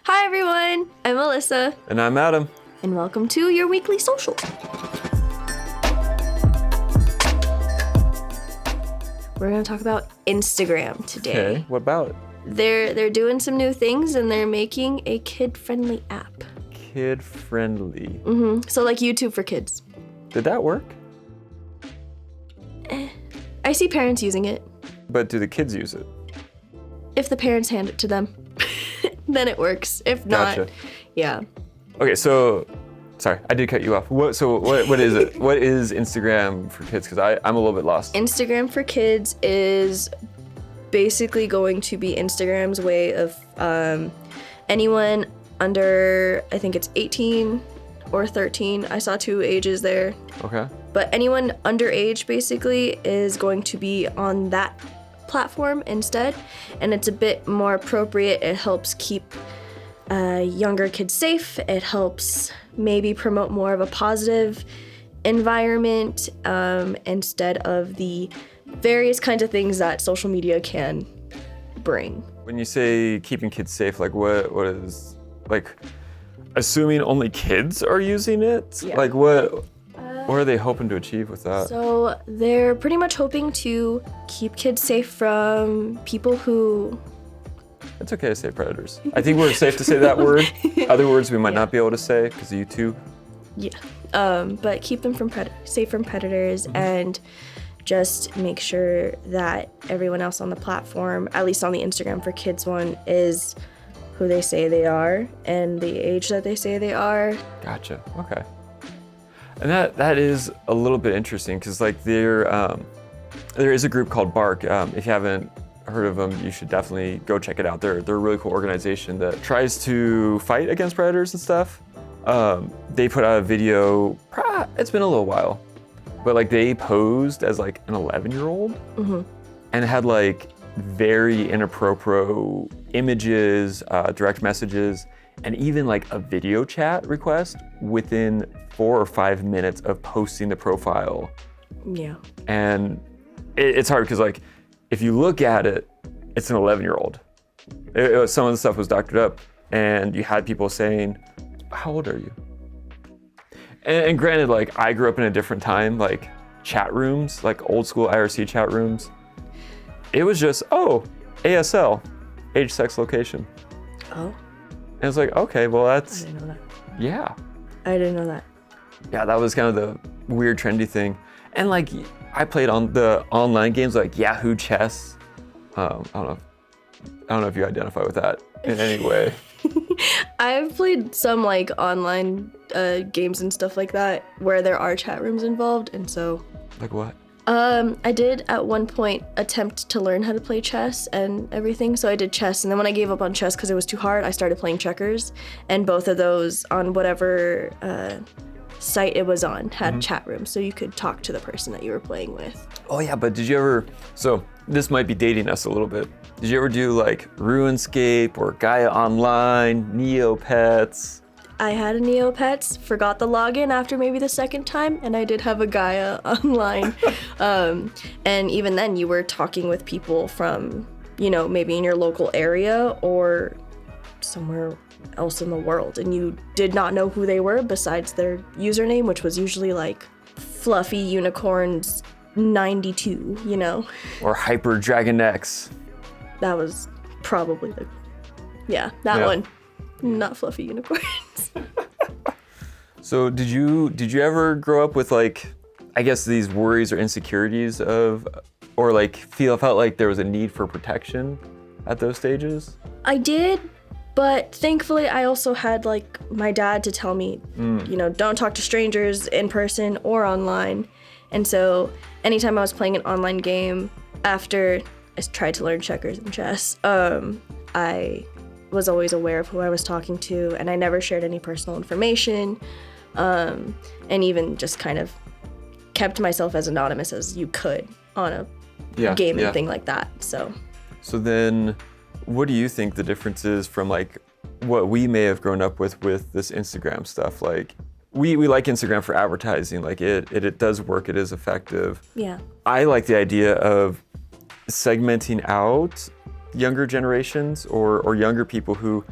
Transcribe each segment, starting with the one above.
Hi everyone, I'm Alyssa, And I'm Adam. and welcome to your weekly social. We're gonna talk about Instagram today. Okay, what about it? They're doing some new things and they're making a kid-friendly app. Kid-friendly. So like YouTube for kids. Did that work? I see parents using it. But do the kids use it? If the parents hand it to them, then it works. If not, Gotcha. yeah. Okay, so, sorry, I did cut you off. What is it? What is Instagram for kids? Because I'm a little bit lost. Instagram for kids is basically going to be Instagram's way of anyone under, I think it's 18 or 13. I saw two ages there. Okay. But anyone underage basically is going to be on that platform instead, and it's a bit more appropriate. It helps keep younger kids safe. It helps maybe promote more of a positive environment instead of the various kinds of things that social media can bring. When you say keeping kids safe, like what is, like, assuming only kids are using it? Yeah. Like what are they hoping to achieve with that? So they're pretty much hoping to keep kids safe from people who... It's okay to say predators. I think we're safe to say that word. Other words we might not be able to say because of YouTube. Yeah, but keep them from safe from predators, and just make sure that everyone else on the platform, at least on the Instagram for Kids one, is who they say they are and the age that they say they are. Gotcha. Okay. And that is a little bit interesting because like there is a group called Bark. If you haven't heard of them, you should definitely go check it out. They're a really cool organization that tries to fight against predators and stuff. They put out a video, it's been a little while, but like they posed as like an 11-year-old and had like very inappropriate images, direct messages, and even like a video chat request within 4 or 5 minutes of posting the profile. Yeah. And it's hard because like, if you look at it, it's an 11-year-old. Some of the stuff was doctored up and you had people saying, how old are you? And granted, like I grew up in a different time, like chat rooms, like old school IRC chat rooms. It was just, ASL, age, sex, location. Oh. And it's like, okay, well that's, I didn't know that. yeah. I didn't know that. Yeah, that was kind of the weird trendy thing. And like, I played on the online games like Yahoo Chess. I don't know if you identify with that in any way. I've played some like online games and stuff like that where there are chat rooms involved, and so... Like what? I did at one point attempt to learn how to play chess and everything. So I did chess, and then when I gave up on chess because it was too hard, I started playing checkers. And both of those, on whatever site it was on, had chat rooms, so you could talk to the person that you were playing with. Oh yeah, but did you ever, so this might be dating us a little bit. Did you ever do like RuneScape or Gaia Online, Neopets? I had a Neopets, forgot the login after maybe the second time, and I did have a Gaia Online. And even then, you were talking with people from, maybe in your local area or somewhere else in the world, and you did not know who they were besides their username, which was usually like Fluffy Unicorns 92, Or Hyper Dragon X? That was probably that one. Not Fluffy Unicorns. So did you ever grow up with like, I guess these worries or insecurities of, or like felt like there was a need for protection at those stages? I did, but thankfully I also had like my dad to tell me, don't talk to strangers in person or online. And so anytime I was playing an online game, after I tried to learn checkers and chess, I was always aware of who I was talking to, and I never shared any personal information, and even just kind of kept myself as anonymous as you could on a game and thing like that. So then what do you think the difference is from like what we may have grown up with this Instagram stuff? Like we like Instagram for advertising, like it does work, it is effective. Yeah. I like the idea of segmenting out younger generations or younger people who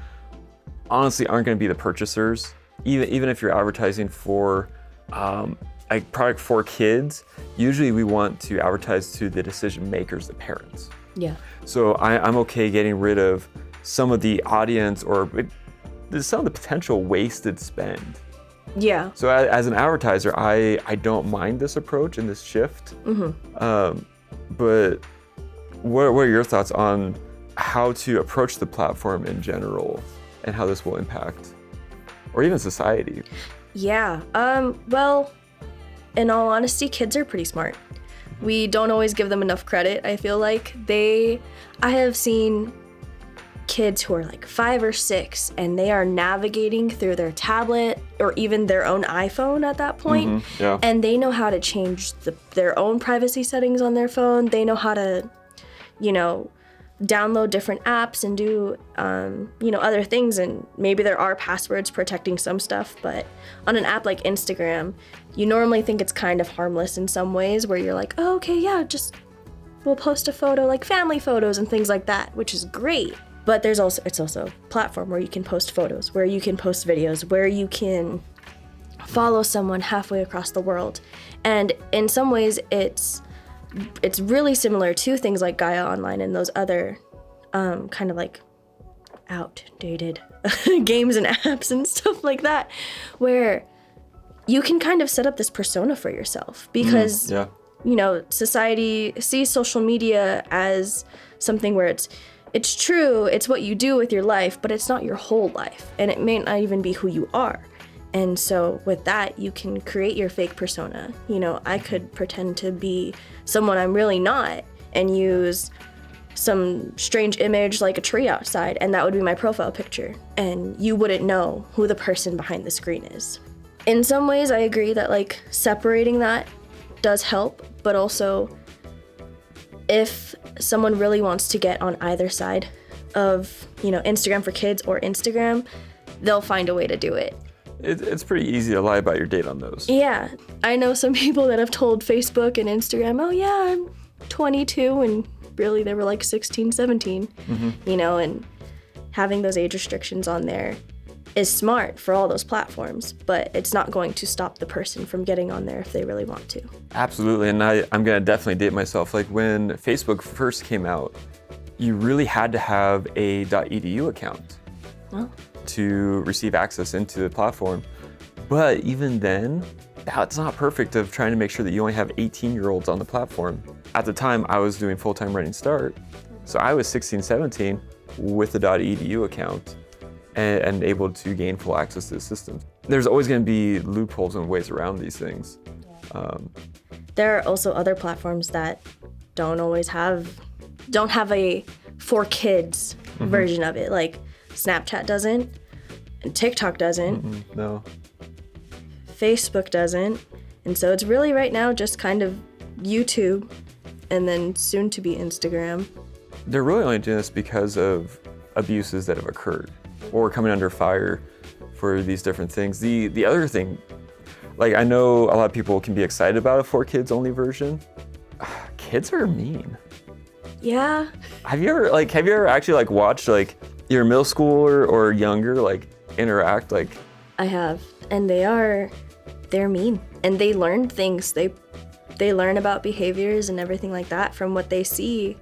honestly aren't going to be the purchasers. Even if you're advertising for a product for kids, usually we want to advertise to the decision makers, the parents. Yeah. So I'm okay getting rid of some of the audience or some of the potential wasted spend. Yeah. So as an advertiser, I don't mind this approach and this shift. But what are your thoughts on how to approach the platform in general and how this will impact, or even society? Yeah. Well, in all honesty, kids are pretty smart. We don't always give them enough credit. I feel like I have seen kids who are like 5 or 6 and they are navigating through their tablet or even their own iPhone at that point. Yeah. And they know how to change their own privacy settings on their phone. They know how to, download different apps and do, other things. And maybe there are passwords protecting some stuff, but on an app like Instagram, you normally think it's kind of harmless in some ways where you're like, oh, okay, yeah, we'll post a photo, like family photos and things like that, which is great. But it's also a platform where you can post photos, where you can post videos, where you can follow someone halfway across the world. And in some ways, it's really similar to things like Gaia Online and those other kind of like outdated games and apps and stuff like that, where you can kind of set up this persona for yourself because, society sees social media as something where it's true, it's what you do with your life, but it's not your whole life, and it may not even be who you are. And so with that, you can create your fake persona. I could pretend to be someone I'm really not and use some strange image like a tree outside, and that would be my profile picture, and you wouldn't know who the person behind the screen is. In some ways, I agree that like separating that does help, but also if someone really wants to get on either side of, Instagram for kids or Instagram, they'll find a way to do it. It's pretty easy to lie about your date on those. Yeah. I know some people that have told Facebook and Instagram, oh yeah, I'm 22, and really they were like 16, 17, and having those age restrictions on there is smart for all those platforms, but it's not going to stop the person from getting on there if they really want to. Absolutely, and I'm gonna definitely date myself. Like when Facebook first came out, you really had to have a .edu account to receive access into the platform. But even then, that's not perfect of trying to make sure that you only have 18-year-olds on the platform. At the time, I was doing full-time Running Start, so I was 16, 17 with the .edu account and able to gain full access to the system. There's always going to be loopholes and ways around these things. There are also other platforms that don't have a for kids version of it. Like Snapchat doesn't, and TikTok doesn't. No. Facebook doesn't. And so it's really right now just kind of YouTube and then soon to be Instagram. They're really only doing this because of abuses that have occurred or coming under fire for these different things. The other thing, like I know a lot of people can be excited about a for kids only version. Kids are mean. Yeah. Have you ever actually watched your middle schooler or younger interact? I have, and they're mean, and they learn things. They learn about behaviors and everything like that from what they see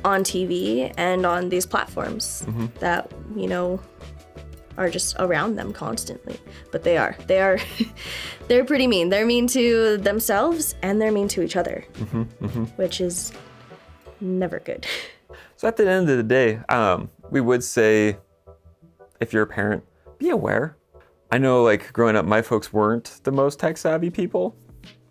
on TV and on these platforms that, are just around them constantly. But they're pretty mean. They're mean to themselves and they're mean to each other, which is never good. So at the end of the day, we would say, if you're a parent, be aware. I know growing up, my folks weren't the most tech savvy people,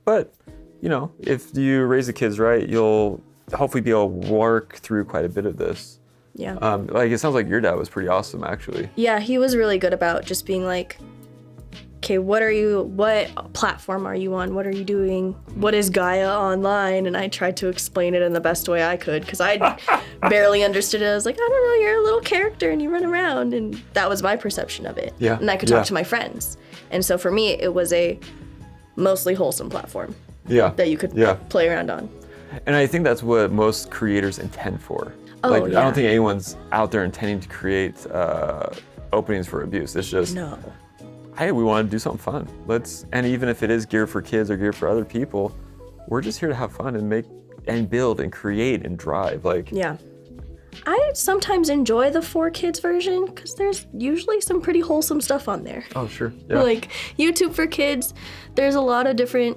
but if you raise the kids right, you'll hopefully be able to work through quite a bit of this. Yeah. It sounds like your dad was pretty awesome, actually. Yeah, he was really good about just being like, okay, what platform are you on? What are you doing? What is Gaia Online? And I tried to explain it in the best way I could because I barely understood it. I was like, I don't know, you're a little character and you run around. And that was my perception of it. Yeah. And I could talk to my friends. And so for me, it was a mostly wholesome platform. Yeah. That you could play around on. And I think that's what most creators intend for. Oh, I don't think anyone's out there intending to create openings for abuse. It's just, No. hey, we want to do something fun. And even if it is geared for kids or geared for other people, we're just here to have fun and make and build and create and drive. Like, Yeah. I sometimes enjoy the for kids version because there's usually some pretty wholesome stuff on there. oh, sure. Yeah. Like YouTube for kids, there's a lot of different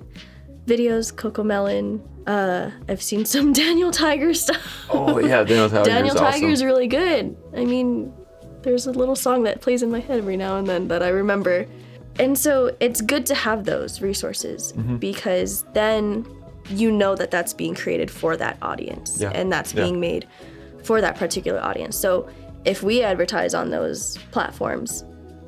videos. Coco Melon. I've seen some Daniel Tiger stuff. oh, yeah, Daniel Tiger's Daniel Tiger's awesome. really good. I mean, there's a little song that plays in my head every now and then that I remember. And so it's good to have those resources because then you know that that's being created for that audience and that's being made for that particular audience. So if we advertise on those platforms,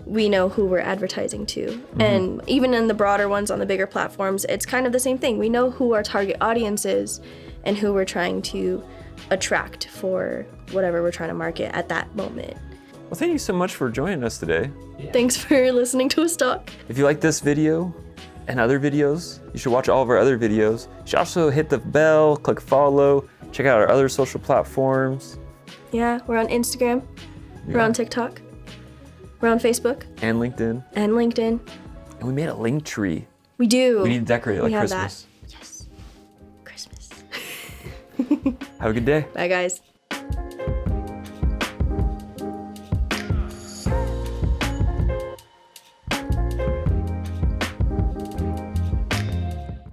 we know who we're advertising to. And even in the broader ones on the bigger platforms, it's kind of the same thing. We know who our target audience is and who we're trying to attract for whatever we're trying to market at that moment. Well, thank you so much for joining us today. Thanks for listening to us talk. If you like this video and other videos, you should watch all of our other videos. You should also hit the bell, click follow, check out our other social platforms. Yeah, we're on Instagram, we're on TikTok, we're on Facebook, And LinkedIn. and LinkedIn. And we made a link tree. We do. We need to decorate it We like have Christmas. that. Yes. Christmas. Have a good day. Bye, guys.